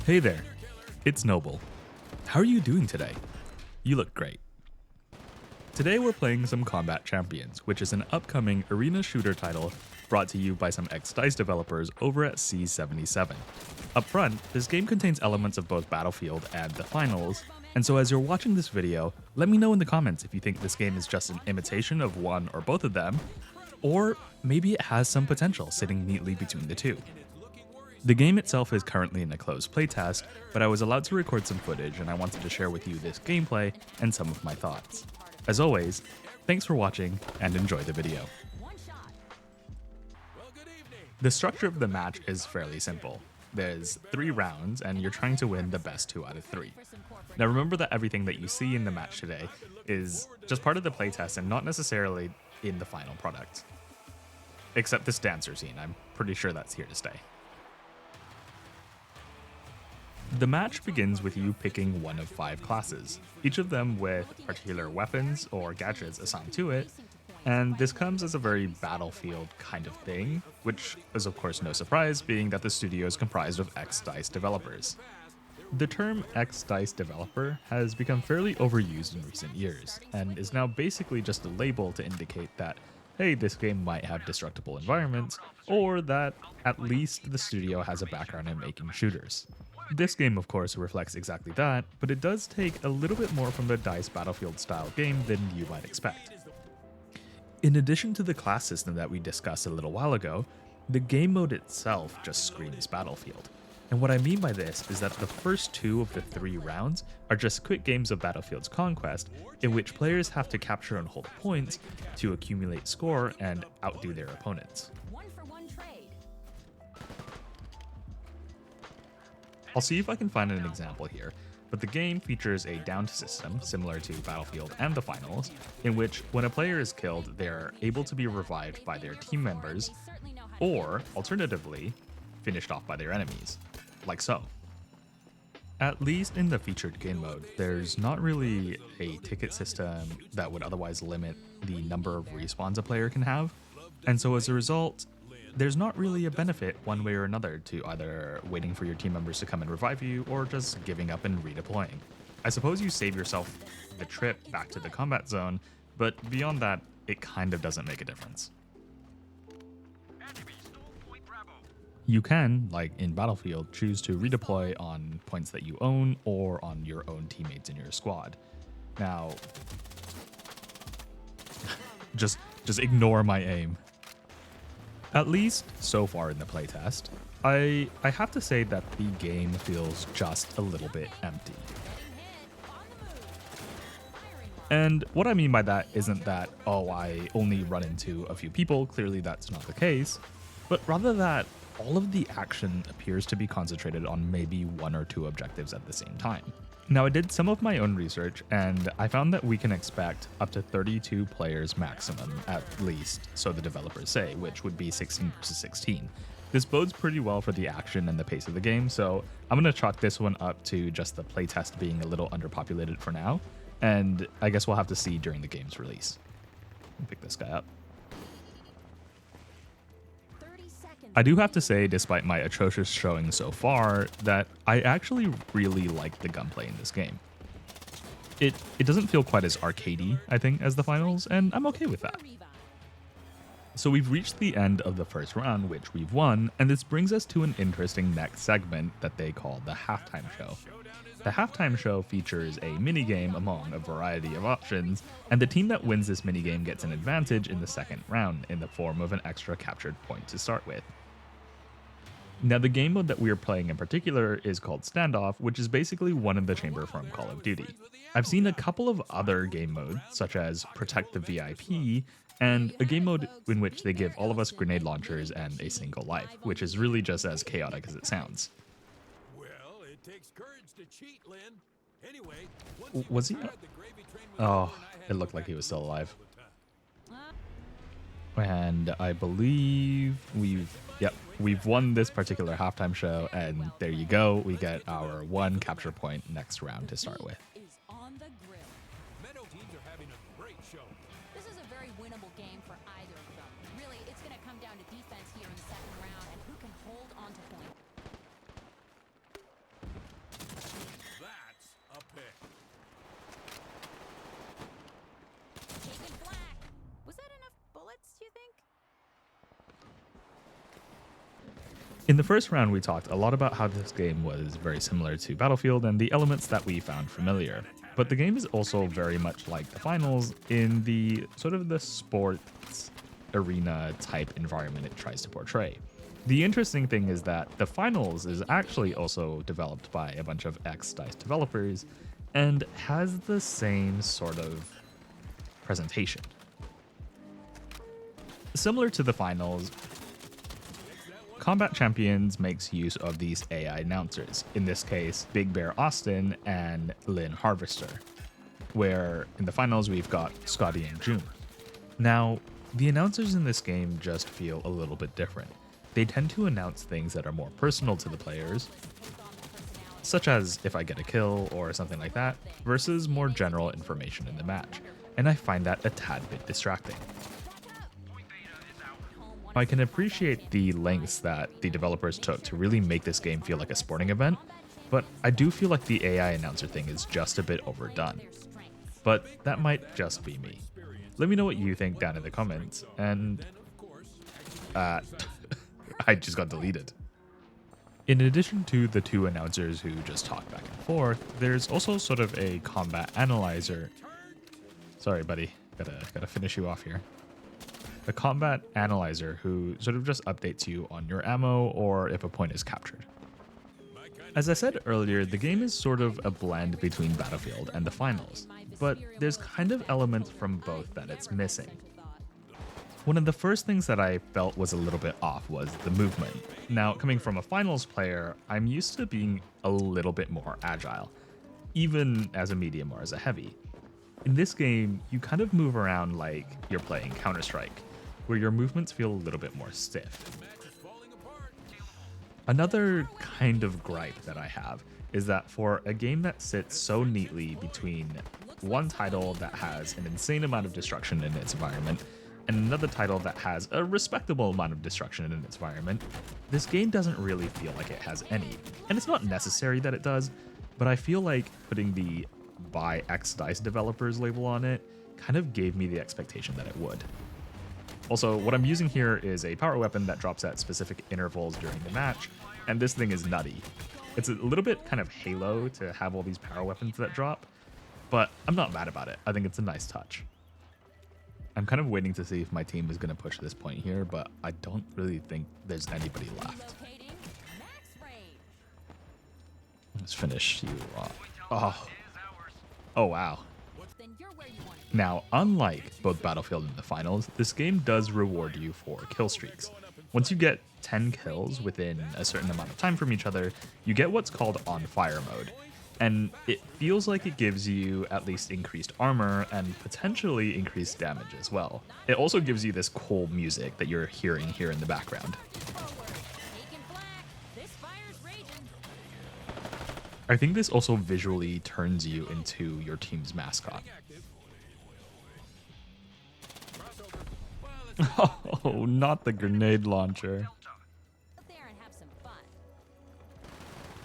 Hey there, it's Noble. How are you doing today? You look great. Today we're playing some Combat Champions, which is an upcoming arena shooter title brought to you by some ex-DICE developers over at C77. Up front, this game contains elements of both Battlefield and the finals, and so as you're watching this video, let me know in the comments if you think this game is just an imitation of one or both of them, or maybe it has some potential sitting neatly between the two. The game itself is currently in a closed playtest, but I was allowed to record some footage and I wanted to share with you this gameplay and some of my thoughts. As always, thanks for watching and enjoy the video. The structure of the match is fairly simple. There's 3 rounds and you're trying to win the best 2 out of 3. Now remember that everything that you see in the match today is just part of the playtest and not necessarily in the final product. Except this dancer scene, I'm pretty sure that's here to stay. The match begins with you picking one of 5 classes, each of them with particular weapons or gadgets assigned to it, and this comes as a very Battlefield kind of thing, which is of course no surprise being that the studio is comprised of ex-DICE developers. The term ex-DICE developer has become fairly overused in recent years, and is now basically just a label to indicate that, hey, this game might have destructible environments, or that at least the studio has a background in making shooters. This game of course reflects exactly that, but it does take a little bit more from the DICE Battlefield style game than you might expect. In addition to the class system that we discussed a little while ago, the game mode itself just screams Battlefield. And what I mean by this is that the first 2 of the 3 rounds are just quick games of Battlefield's conquest, in which players have to capture and hold points to accumulate score and outdo their opponents. I'll see if I can find an example here, but the game features a downed system similar to Battlefield and the finals, in which when a player is killed, they're able to be revived by their team members, or alternatively, finished off by their enemies, like so. At least in the featured game mode, there's not really a ticket system that would otherwise limit the number of respawns a player can have, and so as a result, there's not really a benefit one way or another to either waiting for your team members to come and revive you or just giving up and redeploying. I suppose you save yourself the trip back to the combat zone, but beyond that, it kind of doesn't make a difference. You can, like in Battlefield, choose to redeploy on points that you own or on your own teammates in your squad. Now, just ignore my aim. At least so far in the playtest, I have to say that the game feels just a little bit empty. And what I mean by that isn't that, oh, I only run into a few people, clearly that's not the case, but rather that all of the action appears to be concentrated on maybe 1 or 2 objectives at the same time. Now I did some of my own research and I found that we can expect up to 32 players maximum at least, so the developers say, which would be 16 versus 16. This bodes pretty well for the action and the pace of the game, so I'm going to chalk this one up to just the playtest being a little underpopulated for now, and I guess we'll have to see during the game's release. Pick this guy up. I do have to say, despite my atrocious showing so far, that I actually really like the gunplay in this game. It doesn't feel quite as arcadey, I think, as the finals, and I'm okay with that. So we've reached the end of the first round, which we've won, and this brings us to an interesting next segment that they call the halftime show. The halftime show features a minigame among a variety of options, and the team that wins this minigame gets an advantage in the second round in the form of an extra captured point to start with. Now the game mode that we are playing in particular is called Standoff, which is basically one in the chamber from Call of Duty. I've seen a couple of other game modes, such as Protect the VIP, and a game mode in which they give all of us grenade launchers and a single life, which is really just as chaotic as it sounds. Well, it takes courage to cheat, Lynn. Anyway, Was he? Oh, it looked like he was still alive. And I believe we've won this particular halftime show, and there you go, we get our 1 capture point next round to start with. Meadow teams are having a great show. This is a very winnable game for either of them. Really, it's going to come down to defense here in the second round and who can hold on to point. In the first round, we talked a lot about how this game was very similar to Battlefield and the elements that we found familiar. But the game is also very much like the finals in the sort of the sports arena type environment it tries to portray. The interesting thing is that the finals is actually also developed by a bunch of ex-DICE developers and has the same sort of presentation. Similar to the finals, Combat Champions makes use of these AI announcers, in this case, Big Bear Austin and Lynn Harvester, where in the finals we've got Scotty and June. Now, the announcers in this game just feel a little bit different. They tend to announce things that are more personal to the players, such as if I get a kill or something like that, versus more general information in the match, and I find that a tad bit distracting. I can appreciate the lengths that the developers took to really make this game feel like a sporting event, but I do feel like the AI announcer thing is just a bit overdone. But that might just be me. Let me know what you think down in the comments, and I just got deleted. In addition to the two announcers who just talk back and forth, there's also sort of a combat analyzer. Sorry, buddy, gotta finish you off here. A combat analyzer who sort of just updates you on your ammo or if a point is captured. As I said earlier, the game is sort of a blend between Battlefield and the finals, but there's kind of elements from both that it's missing. One of the first things that I felt was a little bit off was the movement. Now, coming from a finals player, I'm used to being a little bit more agile, even as a medium or as a heavy. In this game, you kind of move around like you're playing Counter-Strike, where your movements feel a little bit more stiff. Another kind of gripe that I have is that for a game that sits so neatly between one title that has an insane amount of destruction in its environment and another title that has a respectable amount of destruction in its environment, this game doesn't really feel like it has any. And it's not necessary that it does, but I feel like putting the by ex-DICE developers label on it kind of gave me the expectation that it would. Also, what I'm using here is a power weapon that drops at specific intervals during the match, and this thing is nutty. It's a little bit kind of Halo to have all these power weapons that drop, but I'm not mad about it. I think it's a nice touch. I'm kind of waiting to see if my team is going to push this point here, but I don't really think there's anybody left. Let's finish you off. Oh, wow. Now, unlike both Battlefield and the finals, this game does reward you for kill streaks. Once you get 10 kills within a certain amount of time from each other, you get what's called on fire mode. And it feels like it gives you at least increased armor and potentially increased damage as well. It also gives you this cool music that you're hearing here in the background. I think this also visually turns you into your team's mascot. Oh, not the grenade launcher.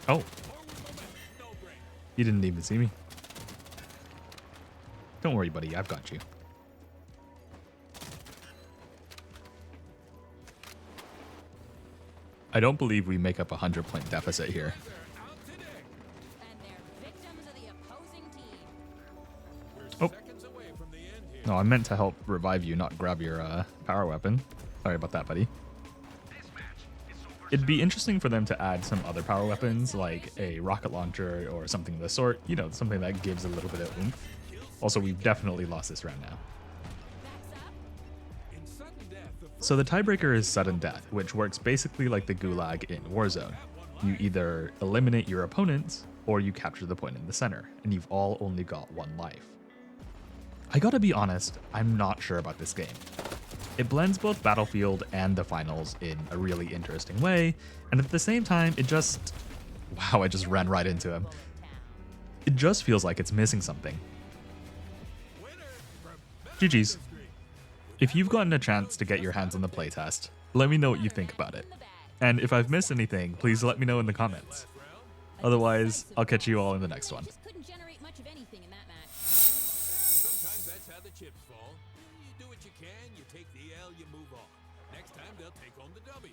Oh. You didn't even see me. Don't worry, buddy. I've got you. I don't believe we make up a 100-point deficit here. Oh. No, I meant to help revive you, not grab your power weapon. Sorry about that, buddy. It'd be interesting for them to add some other power weapons, like a rocket launcher or something of the sort. You know, something that gives a little bit of oomph. Also, we've definitely lost this round now. So the tiebreaker is sudden death, which works basically like the gulag in Warzone. You either eliminate your opponents, or you capture the point in the center, and you've all only got one life. I gotta be honest, I'm not sure about this game. It blends both Battlefield and the finals in a really interesting way, and at the same time, it just... Wow, I just ran right into him. It just feels like it's missing something. GG's. If you've gotten a chance to get your hands on the playtest, let me know what you think about it. And if I've missed anything, please let me know in the comments. Otherwise, I'll catch you all in the next one. Sometimes that's how the chips fall. You do what you can, you take the L, you move on. Next time they'll take home the W.